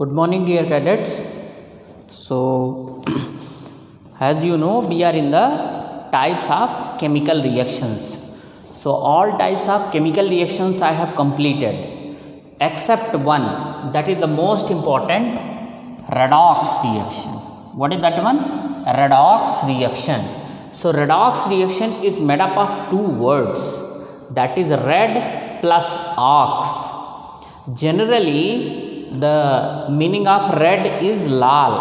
Good morning, dear cadets. So, as you know, we are in the types of chemical reactions. So, all types of chemical reactions I have completed except one, that is the most important, redox reaction. What is that one? Redox reaction. So, redox reaction is made up of two words, that is red plus ox. Generally, the meaning of red is lal,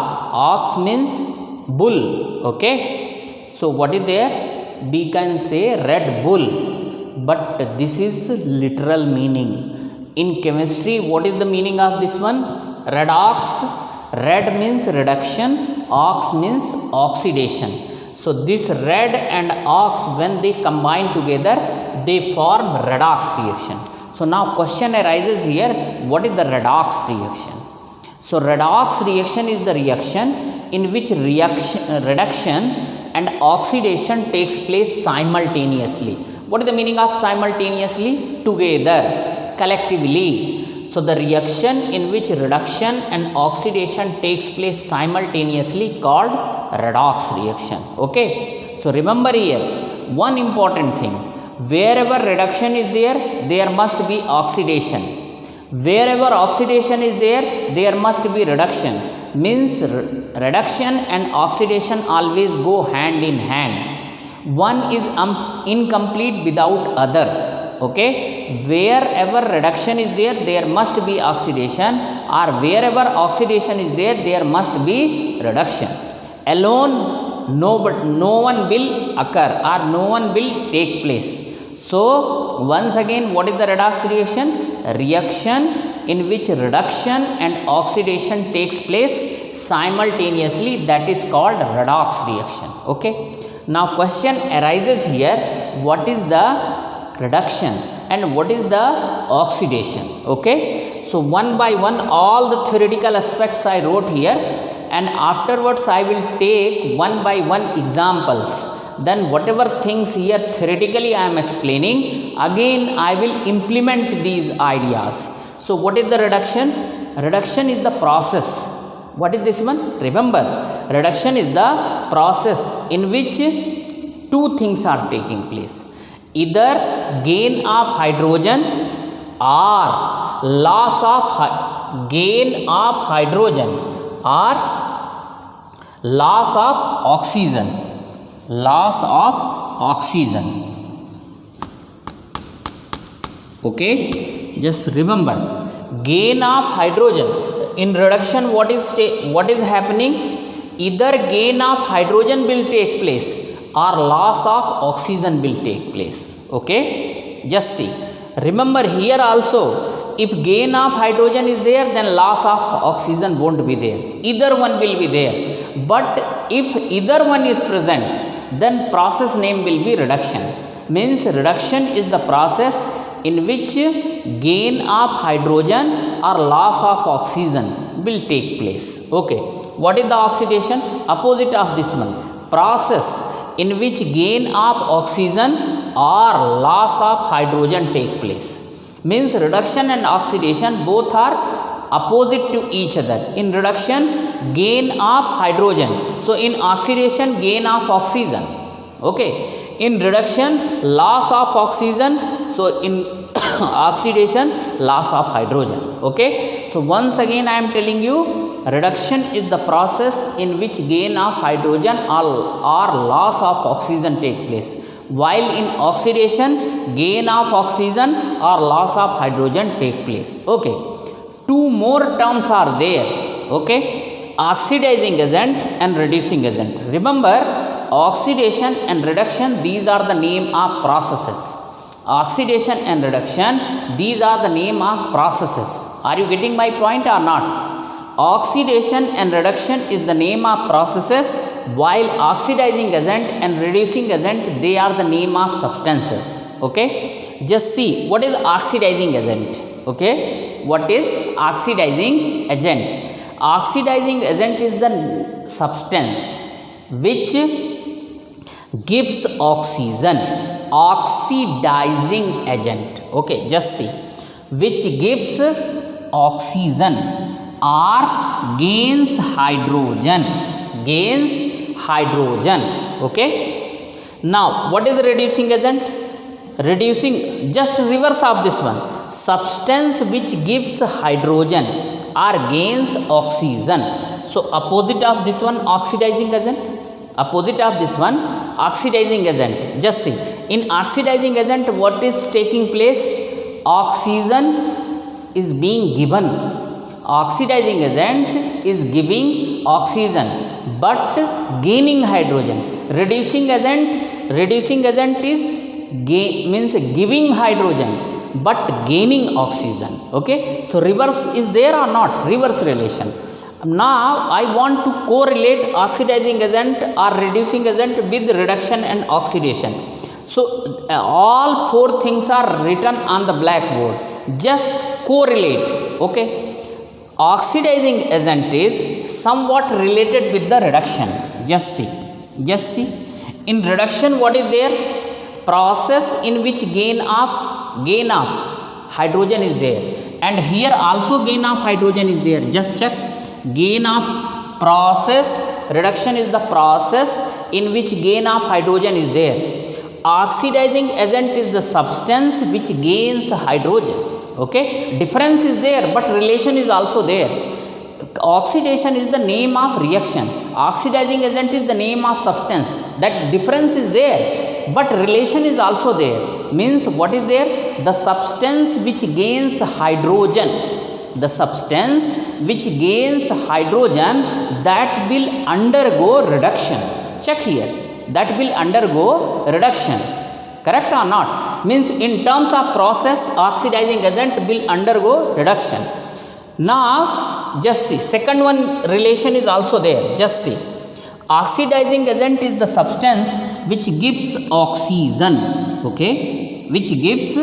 ox means bull. Okay, so what is there? We can say Red Bull, but this is literal meaning. In chemistry, what is the meaning of this one? Redox. Red means reduction, ox means oxidation. So this red and ox, when they combine together, they form redox reaction. So now question arises here, what is the redox reaction? So redox reaction is the reaction in which reduction and oxidation takes place simultaneously. What is the meaning of simultaneously? Together, collectively. So the reaction in which reduction and oxidation takes place simultaneously called redox reaction. Okay. So remember here, one important thing. Wherever reduction is there, there must be oxidation. Wherever oxidation is there, there must be reduction. Means reduction and oxidation always go hand in hand. One is incomplete without other. Okay, wherever reduction is there, there must be oxidation, or wherever oxidation is there, there must be reduction. Alone, no one will occur, or no one will take place. So once again, what is the redox reaction? Reaction in which reduction and oxidation takes place simultaneously, that is called redox reaction. Okay, now question arises here, what is the reduction and what is the oxidation? Okay, so one by one all the theoretical aspects I wrote here, and afterwards I will take one by one examples. Then whatever things here theoretically I am explaining, again I will implement these ideas. So what is the reduction? Reduction is the process. What is this one? Remember, reduction is the process in which two things are taking place. Either gain of hydrogen or loss of gain of hydrogen or loss of oxygen. Loss of oxygen. Okay, just remember, gain of hydrogen in reduction, what is happening? Either gain of hydrogen will take place or loss of oxygen will take place. Okay, just see, remember here also, if gain of hydrogen is there, then loss of oxygen won't be there, either one will be there. But if either one is present, then process name will be reduction. Means reduction is the process in which gain of hydrogen or loss of oxygen will take place. Okay, what is the oxidation? Opposite of this one, process in which gain of oxygen or loss of hydrogen take place. Means reduction and oxidation both are opposite to each other. In reduction, gain of hydrogen. So in oxidation, gain of oxygen. Okay. In reduction, loss of oxygen. So in oxidation, loss of hydrogen. Okay. So once again I am telling you, reduction is the process in which gain of hydrogen or loss of oxygen take place. While in oxidation, gain of oxygen or loss of hydrogen take place. Okay. Two more terms are there. Okay, oxidizing agent and reducing agent. Remember, oxidation and reduction, these are the name of processes. Oxidation and reduction, these are the name of processes. Are you getting my point or not? Oxidation and reduction is the name of processes, while oxidizing agent and reducing agent, they are the name of substances. Okay, just see, what is oxidizing agent? Okay, what is oxidizing agent? Oxidizing agent is the substance which gives oxygen. Oxidizing agent. Okay, just see, which gives oxygen or gains hydrogen. Gains hydrogen. Okay. Now what is the reducing agent? Reducing, just reverse of this one. Substance which gives hydrogen or gains oxygen. So opposite of this one, oxidizing agent. Opposite of this one, oxidizing agent. Just see, in oxidizing agent what is taking place? Oxygen is being given. Oxidizing agent is giving oxygen but gaining hydrogen. Reducing agent is means giving hydrogen but gaining oxygen. Okay, so reverse is there or not? Reverse relation. Now I want to correlate oxidizing agent or reducing agent with reduction and oxidation. So all four things are written on the blackboard. Just correlate. Okay, oxidizing agent is somewhat related with the reduction. Just see, in reduction what is there? Process in which gain of hydrogen is there, and here also gain of hydrogen is there. Just check, gain of process. Reduction is the process in which gain of hydrogen is there. Oxidizing agent is the substance which gains hydrogen. Okay, difference is there but relation is also there. Oxidation is the name of reaction, oxidizing agent is the name of substance. That difference is there but relation is also there. Means what is there? The substance which gains hydrogen, the substance which gains hydrogen, that will undergo reduction. Check here, that will undergo reduction. Correct or not? Means in terms of process, oxidizing agent will undergo reduction. Now just see, second one relation is also there. Just see, oxidizing agent is the substance which gives oxygen. Okay, which gives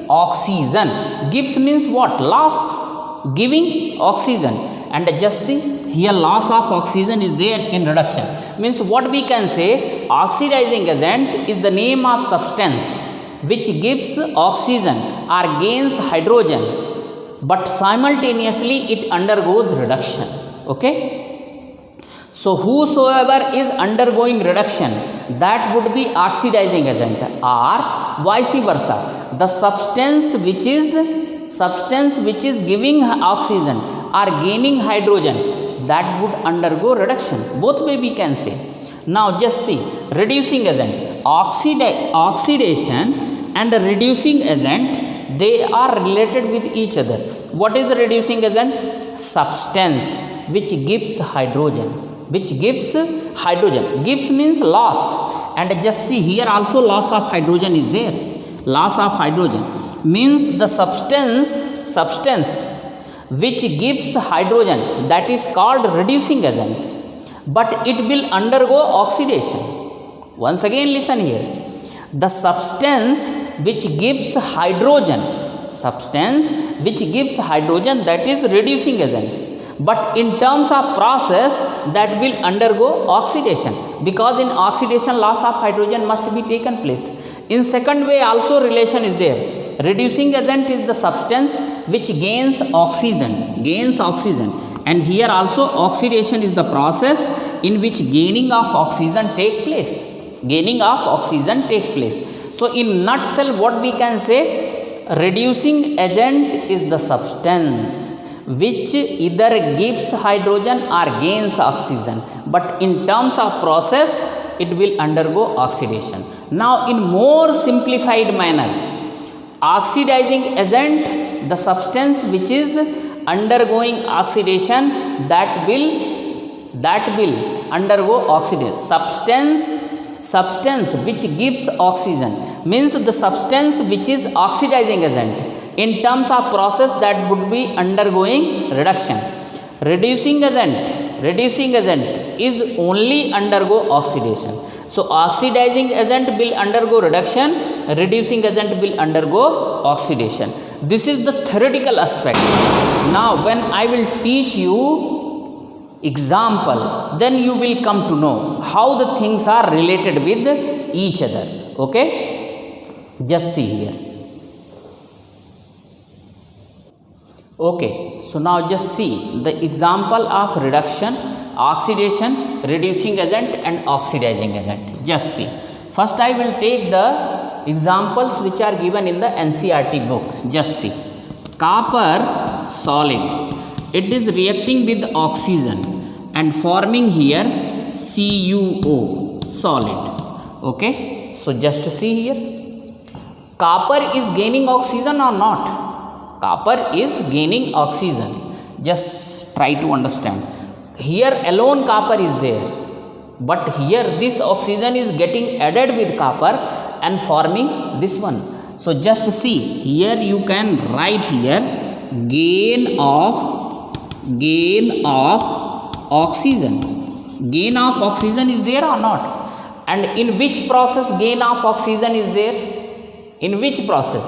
oxygen. Gives means what? Loss. Giving oxygen. And just see, here loss of oxygen is there in reduction. Means what we can say, oxidizing agent is the name of substance which gives oxygen or gains hydrogen but simultaneously it undergoes reduction. Okay, so whosoever is undergoing reduction, that would be oxidizing agent, or vice versa, the substance which is giving oxygen or gaining hydrogen, that would undergo reduction. Both way we can say. Now just see, reducing agent, oxidation and reducing agent, they are related with each other. What is the reducing agent? Substance which gives hydrogen. Gives means loss. And just see, here also loss of hydrogen is there. Loss of hydrogen means the substance which gives hydrogen, that is called reducing agent, but it will undergo oxidation. Once again listen here, the substance which gives hydrogen, that is reducing agent, but in terms of process that will undergo oxidation, because in oxidation loss of hydrogen must be taken place. In second way also relation is there. Reducing agent is the substance which gains oxygen, and here also oxidation is the process in which gaining of oxygen take place. So in nutshell what we can say, reducing agent is the substance which either gives hydrogen or gains oxygen, but in terms of process it will undergo oxidation. Now in more simplified manner, oxidizing agent, the substance which is undergoing oxidation, that will undergo oxidation. Substance which gives oxygen means the substance which is oxidizing agent, in terms of process that would be undergoing reduction. Reducing agent is only undergo oxidation. So oxidizing agent will undergo reduction, reducing agent will undergo oxidation. This is the theoretical aspect. Now when I will teach you example, then you will come to know how the things are related with each other. Okay, just see here. Okay, so now just see the example of reduction, oxidation, reducing agent and oxidizing agent. Just see. First I will take the examples which are given in the NCERT book. Just see. Copper solid. It is reacting with oxygen and forming here CuO solid. Okay, so just see here. Copper is gaining oxygen or not? Copper is gaining oxygen. Just try to understand. Here alone copper is there, but here this oxygen is getting added with copper and forming this one. So just see here, you can write here gain of oxygen. Gain of oxygen is there or not? And in which process gain of oxygen is there? In which process?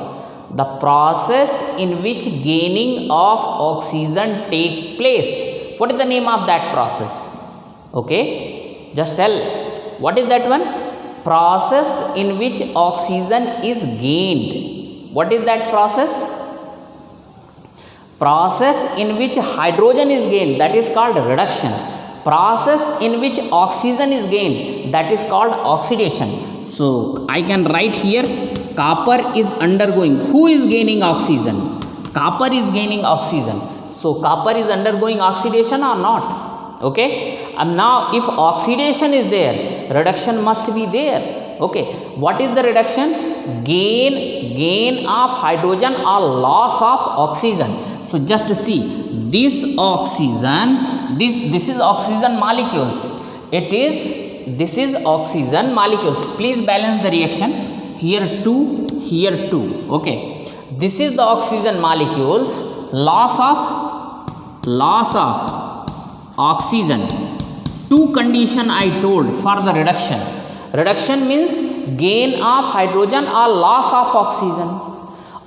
The process in which gaining of oxygen take place. What is the name of that process? Okay, just tell. What is that one? Process in which oxygen is gained. What is that process? Process in which hydrogen is gained, that is called reduction. Process in which oxygen is gained, that is called oxidation. So I can write here copper is undergoing. Who is gaining oxygen? Copper is gaining oxygen. So copper is undergoing oxidation or not? Okay, and now if oxidation is there, reduction must be there. Okay, what is the reduction? Gain of hydrogen or loss of oxygen. So just see this oxygen, this is oxygen molecules. This is oxygen molecules. Please balance the reaction. Here 2, here 2. Okay, this is the oxygen molecules. Loss of oxygen. Two condition I told for the reduction. Reduction means gain of hydrogen or loss of oxygen.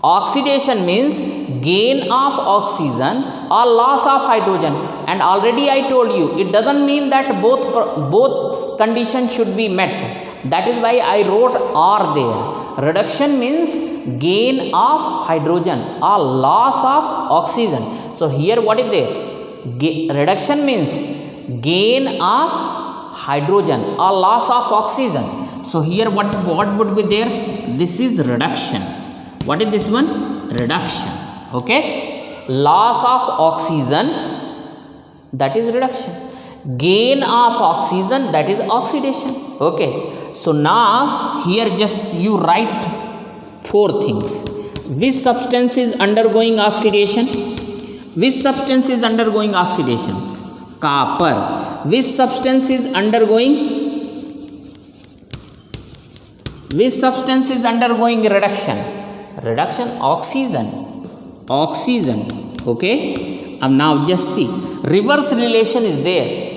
Oxidation means gain of oxygen or loss of hydrogen. And already I told you, it doesn't mean that both conditions should be met. That is why I wrote or there. Reduction means gain of hydrogen or loss of oxygen. So here what is there? Reduction means gain of hydrogen or loss of oxygen. So here what would be there? This is reduction. What is this one? Reduction. Okay, loss of oxygen, that is reduction. Gain of oxygen, that is oxidation. Okay, so now here just you write 4 things. Which substance is undergoing oxidation? Which substance is undergoing oxidation? Copper. Which substance is undergoing reduction? Reduction, oxygen. Okay, now just see reverse relation is there.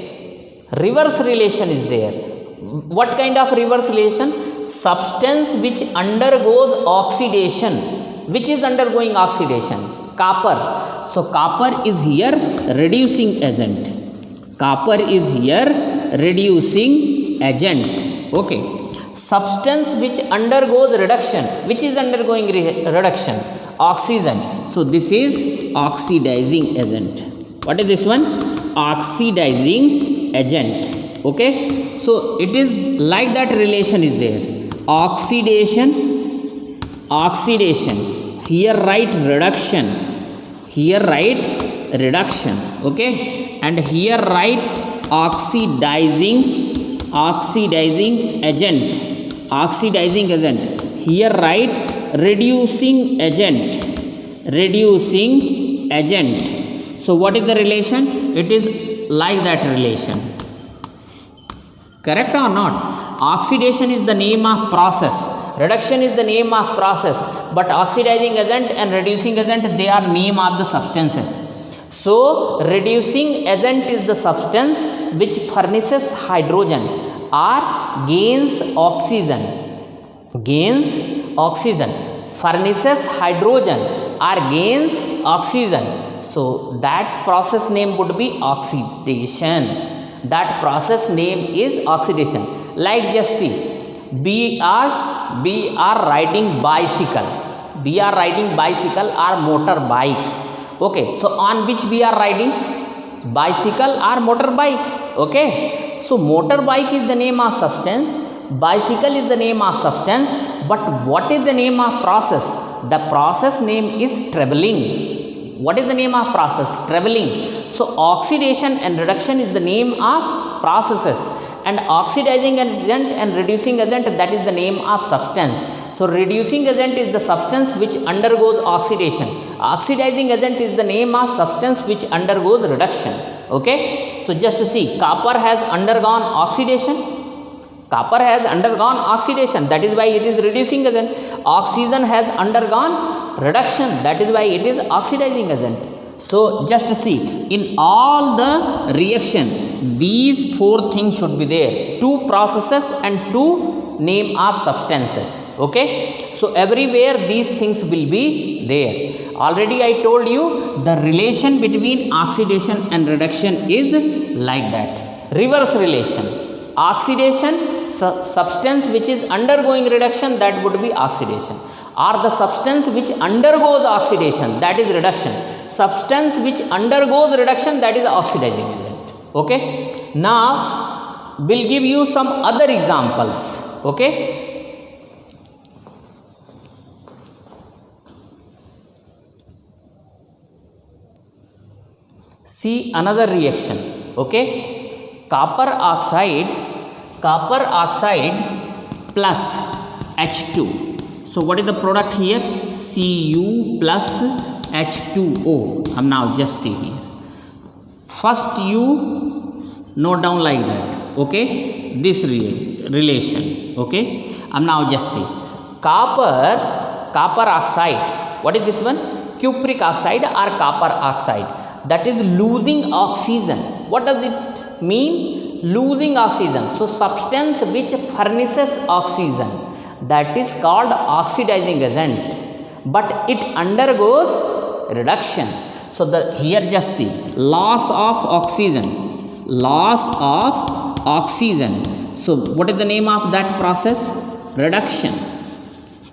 What kind of reverse relation? Substance which undergoes oxidation. Which is undergoing oxidation? Copper. So copper is here reducing agent. Okay, substance which undergoes reduction. Which is undergoing reduction? Oxygen. So this is oxidizing agent. What is this one? Oxidizing agent. Okay, so it is like that relation is there. Oxidation. Here write reduction. Okay, and here write oxidizing agent. Here write reducing agent. So what is the relation? It is like that relation. Correct or not? Oxidation is the name of process. Reduction is the name of process. But oxidizing agent and reducing agent, they are name of the substances. So reducing agent is the substance which furnishes hydrogen or gains oxygen. Furnishes hydrogen or gains oxygen. So that process name would be oxidation. That process name is oxidation. Like just see, we are riding bicycle or motorbike. Okay, so on which we are riding? Bicycle or motorbike? Okay, so motorbike is the name of substance, bicycle is the name of substance, but what is the name of process? The process name is traveling. What is the name of process? Traveling. So oxidation and reduction is the name of processes, and oxidizing agent and reducing agent, that is the name of substance. So reducing agent is the substance which undergoes oxidation. Oxidizing agent is the name of substance which undergoes reduction. Okay, so just see, copper has undergone oxidation. Copper has undergone oxidation, that is why it is reducing agent. Oxygen has undergone reduction, that is why it is oxidizing agent. So just see, in all the reaction, these four things should be there: two processes and two name of substances. Okay, so everywhere these things will be there. Already I told you the relation between oxidation and reduction is like that, reverse relation. Oxidation, substance which is undergoing reduction, that would be oxidation, or the substance which undergoes oxidation, that is reduction. Substance which undergoes reduction, that is oxidizing agent. Okay, now we'll give you some other examples. Okay, see another reaction. Okay, copper oxide plus H2. So what is the product here? Cu plus H2O. Now just see here. First you note down like that. Okay, this relation. Okay, now just see, copper oxide. What is this one? Cupric oxide or copper oxide, that is losing oxygen. What does it mean? Losing oxygen. So substance which furnishes oxygen, that is called oxidizing agent, but it undergoes reduction. So here just see, loss of oxygen. So what is the name of that process? Reduction.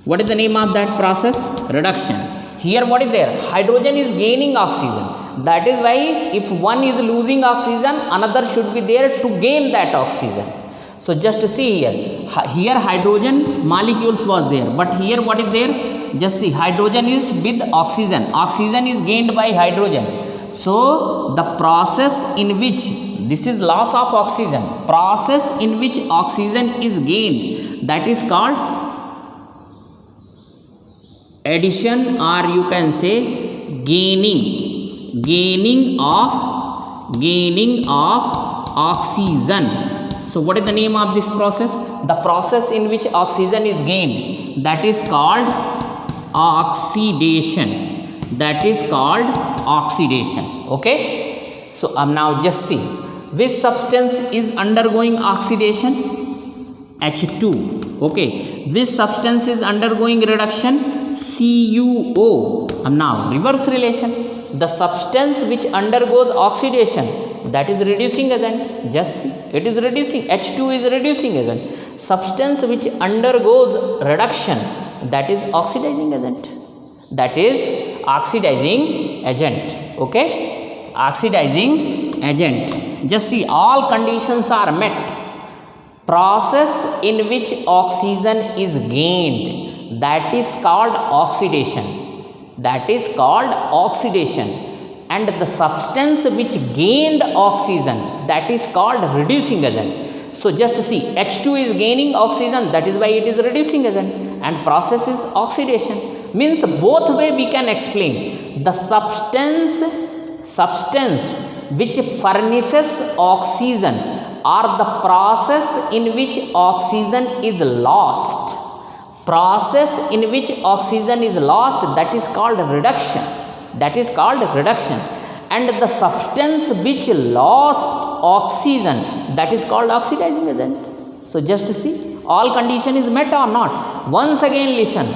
What is the name of that process? Reduction. Here what is there? Hydrogen is gaining oxygen. That is why if one is losing oxygen, another should be there to gain that oxygen. So just see here. Here hydrogen molecules was there, but here what is there? Just see, hydrogen is with oxygen. Oxygen is gained by hydrogen. So the process in which, this is loss of oxygen, process in which oxygen is gained, that is called addition, or you can say gaining of oxygen. So what is the name of this process? The process in which oxygen is gained, that is called oxidation. Okay, so now just see, which substance is undergoing oxidation? H2. Okay, which substance is undergoing reduction? CuO. Now reverse relation. The substance which undergoes oxidation, that is reducing agent. Just see, it is reducing. H2 is reducing agent. Substance which undergoes reduction, that is oxidizing agent. Okay, oxidizing agent. Just see, all conditions are met. Process in which oxygen is gained, that is called oxidation. And the substance which gained oxygen, that is called reducing agent. So just see, H2 is gaining oxygen, that is why it is reducing agent, and process is oxidation. Means both way we can explain. The substance which furnishes oxygen, or the process in which oxygen is lost. Process in which oxygen is lost, that is called reduction. And the substance which lost oxygen, that is called oxidizing agent. So just see, all condition is met or not. Once again listen.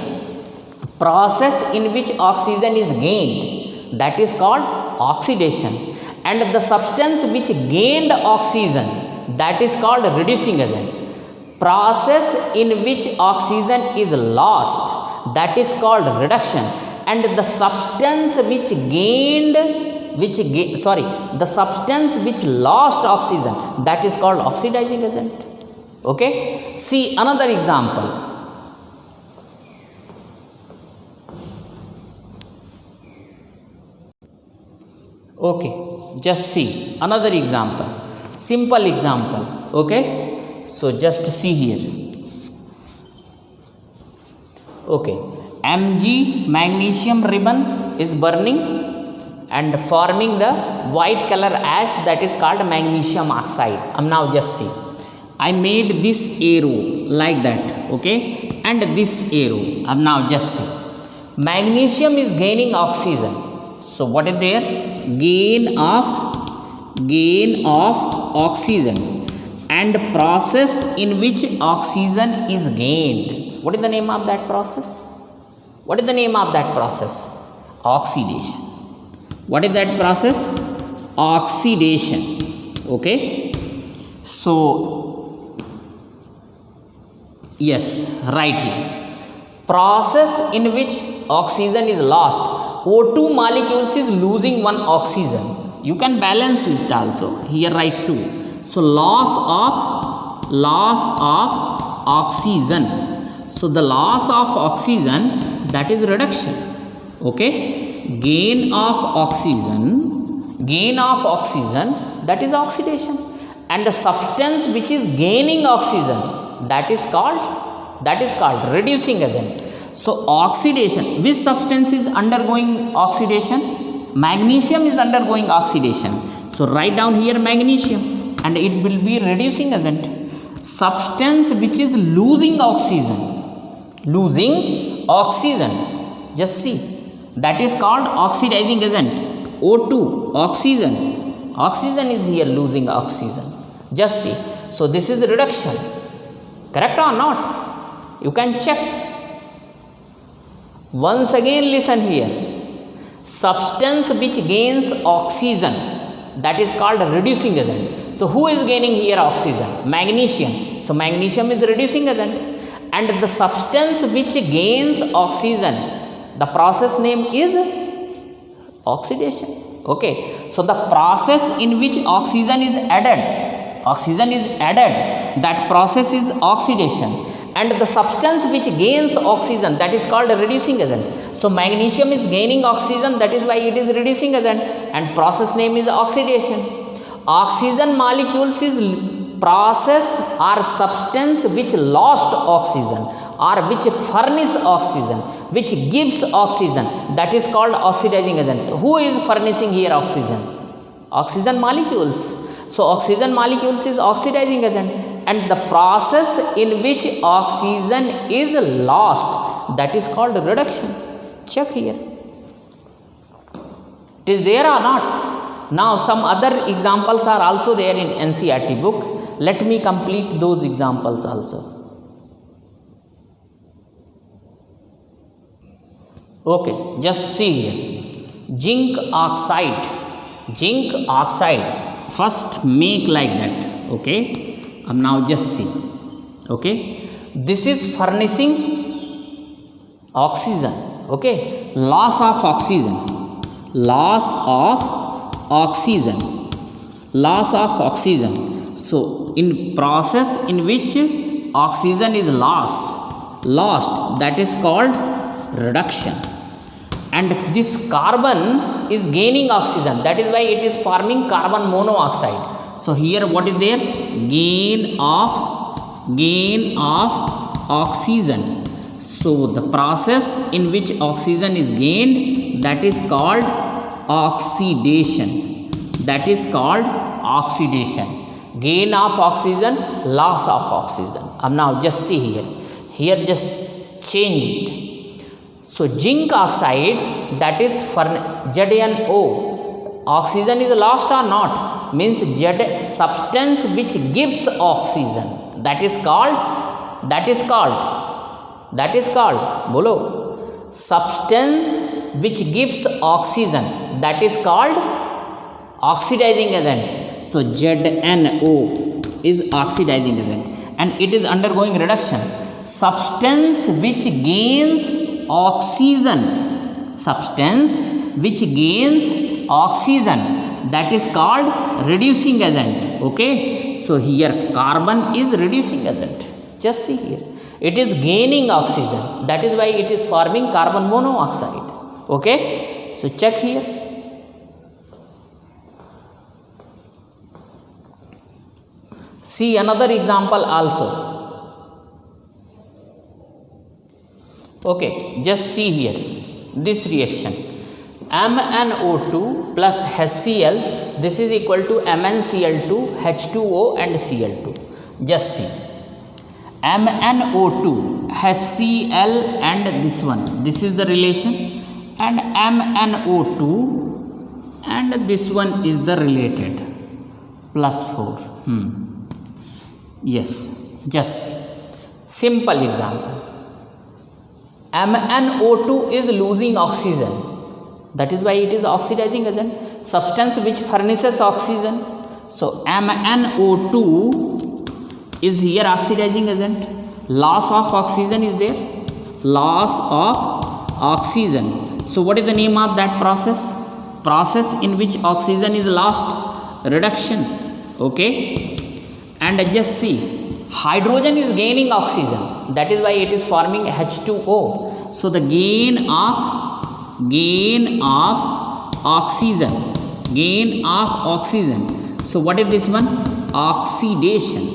Process in which oxygen is gained, that is called oxidation. And the substance which gained oxygen, that is called reducing agent. Process in which oxygen is lost, that is called reduction. and the substance which gained the substance which lost oxygen, that is called oxidizing agent. Okay, see another example. Okay, just see another example, simple example. Okay, so just see here. Okay, Mg magnesium ribbon is burning and forming the white color ash, that is called magnesium oxide. Now just see, I made this arrow like that, okay, and this arrow. Now just see, magnesium is gaining oxygen. So what is there? Gain of oxygen, and process in which oxygen is gained. What is the name of that process? What is the name of that process? Oxidation. What is that process? Oxidation. Okay, so yes, right here, process in which oxygen is lost. O2 molecules is losing one oxygen. You can balance it also. Here write 2. So loss of oxygen. So the loss of oxygen, that is reduction. Okay, gain of oxygen, that is oxidation. And the substance which is gaining oxygen, that is called reducing agent. So oxidation, which substance is undergoing oxidation? Magnesium is undergoing oxidation. So write down here magnesium, and it will be reducing agent. Substance which is losing oxygen, just see, that is called oxidizing agent. O2, oxygen is here losing oxygen. Just see, so this is reduction. Correct or not? You can check. Once again listen here, substance which gains oxygen, that is called reducing agent. So who is gaining here oxygen? Magnesium. So magnesium is reducing agent. And the substance which gains oxygen, the process name is oxidation. Okay, so the process in which oxygen is added, that process is oxidation. And the substance which gains oxygen, that is called a reducing agent. So magnesium is gaining oxygen, that is why it is reducing agent, and process name is oxidation. Oxygen molecules is process or substance which lost oxygen or which furnish oxygen, which gives oxygen, that is called oxidizing agent. Who is furnishing here oxygen? Oxygen molecules. So oxygen molecules is oxidizing agent, and the process in which oxygen is lost, that is called reduction. Check here. It is there or not? Now some other examples are also there in NCERT book. Let me complete those examples also. Okay, just see here. Zinc oxide. First make like that. Okay, now just see. Okay, this is furnishing oxygen. Okay, loss of oxygen. So in process in which oxygen is lost, that is called reduction. And this carbon is gaining oxygen, that is why it is forming carbon monoxide. So here what is there? Gain of oxygen. So the process in which oxygen is gained, that is called oxidation. Gain of oxygen, loss of oxygen. Now just see here just change it. So zinc oxide, that is ZnO, oxygen is lost or not? Means substance which gives oxygen, that is called bolo, substance which gives oxygen, that is called oxidizing agent. So ZnO is oxidizing agent, and it is undergoing reduction. Substance which gains oxygen, substance which gains oxygen, that is called reducing agent. Okay, so here carbon is reducing agent. Just see here, it is gaining oxygen, that is why it is forming carbon monoxide. Okay, so check here. See another example also. Okay, just see here this reaction. MnO2 plus HCl, this is equal to MnCl2, H2O and Cl2. Just see. MnO2, HCl and this one. This is the relation. And MnO2 and this one is the related. Plus 4. Yes, just simple example. MnO2 is losing oxygen, that is why it is oxidizing agent, substance which furnishes oxygen. So MnO2 is here oxidizing agent, loss of oxygen is there, loss of oxygen. So what is the name of that process? Process in which oxygen is lost, reduction. Okay, and just see, hydrogen is gaining oxygen, that is why it is forming H2O. So the gain of oxygen, so what is this one? Oxidation.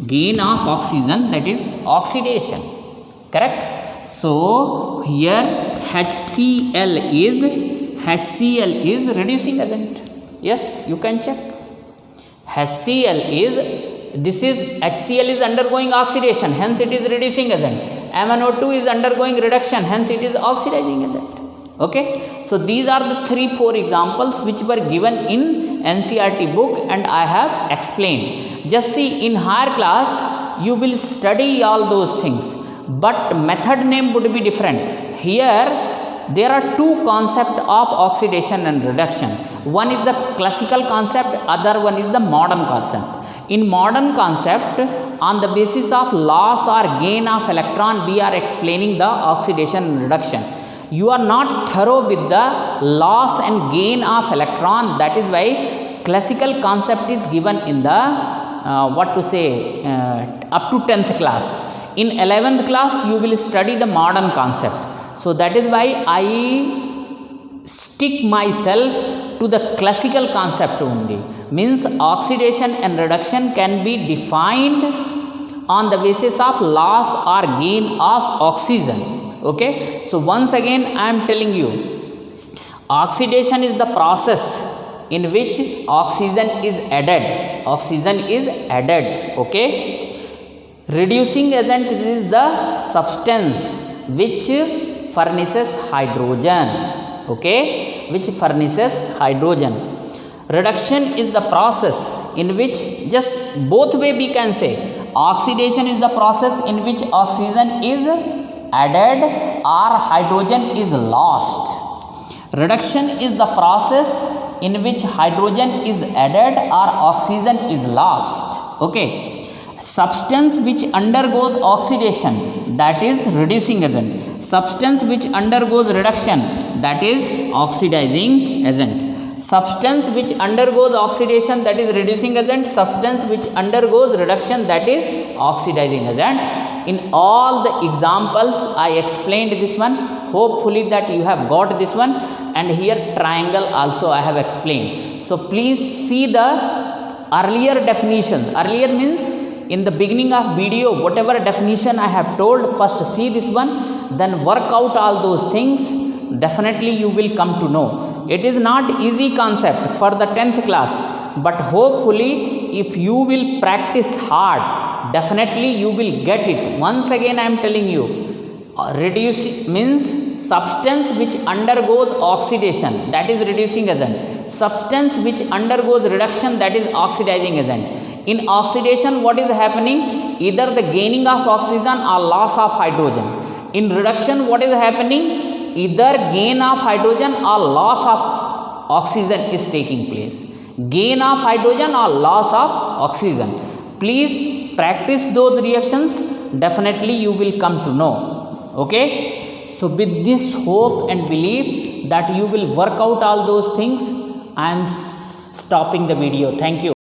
Gain of oxygen, that is oxidation, correct? So here HCl is reducing agent. Yes, you can check. HCl is undergoing oxidation, hence it is reducing agent. MnO2 is undergoing reduction, hence it is oxidizing agent. Okay, so these are the 3-4 examples which were given in NCERT book and I have explained. Just see, in higher class you will study all those things, but method name would be different. Here there are two concepts of oxidation and reduction. One is the classical concept, other one is the modern concept. In modern concept, on the basis of loss or gain of electron, we are explaining the oxidation and reduction. You are not thorough with the loss and gain of electron, that is why classical concept is given in the up to 10th class. In 11th class you will study the modern concept. So that is why I stick myself to the classical concept only. Means oxidation and reduction can be defined on the basis of loss or gain of oxygen. Okay, so once again I am telling you, oxidation is the process in which oxygen is added. Okay, reducing agent is the substance which furnishes hydrogen. Okay, which furnishes hydrogen. Reduction is the process in which, just both way we can say, oxidation is the process in which oxygen is added or hydrogen is lost. Reduction is the process in which hydrogen is added or oxygen is lost. Okay, substance which undergoes oxidation, that is reducing agent. Substance which undergoes reduction, that is oxidizing agent. Substance which undergoes oxidation, that is reducing agent. Substance which undergoes reduction, that is oxidizing agent. In all the examples I explained this one. Hopefully that you have got this one, and here triangle also I have explained. So please see the earlier definitions. Earlier means in the beginning of video, whatever definition I have told, first see this one, then work out all those things. Definitely you will come to know. It is not easy concept for the 10th class, but hopefully if you will practice hard, definitely you will get it. Once again I am telling you, reduce means substance which undergoes oxidation, that is reducing agent. Substance which undergoes reduction, that is oxidizing agent. In oxidation, what is happening? Either the gaining of oxygen or loss of hydrogen. In reduction, what is happening? Either gain of hydrogen or loss of oxygen is taking place. Gain of hydrogen or loss of oxygen. Please practice those reactions. Definitely you will come to know. Okay. So with this hope and belief that you will work out all those things, I am stopping the video. Thank you.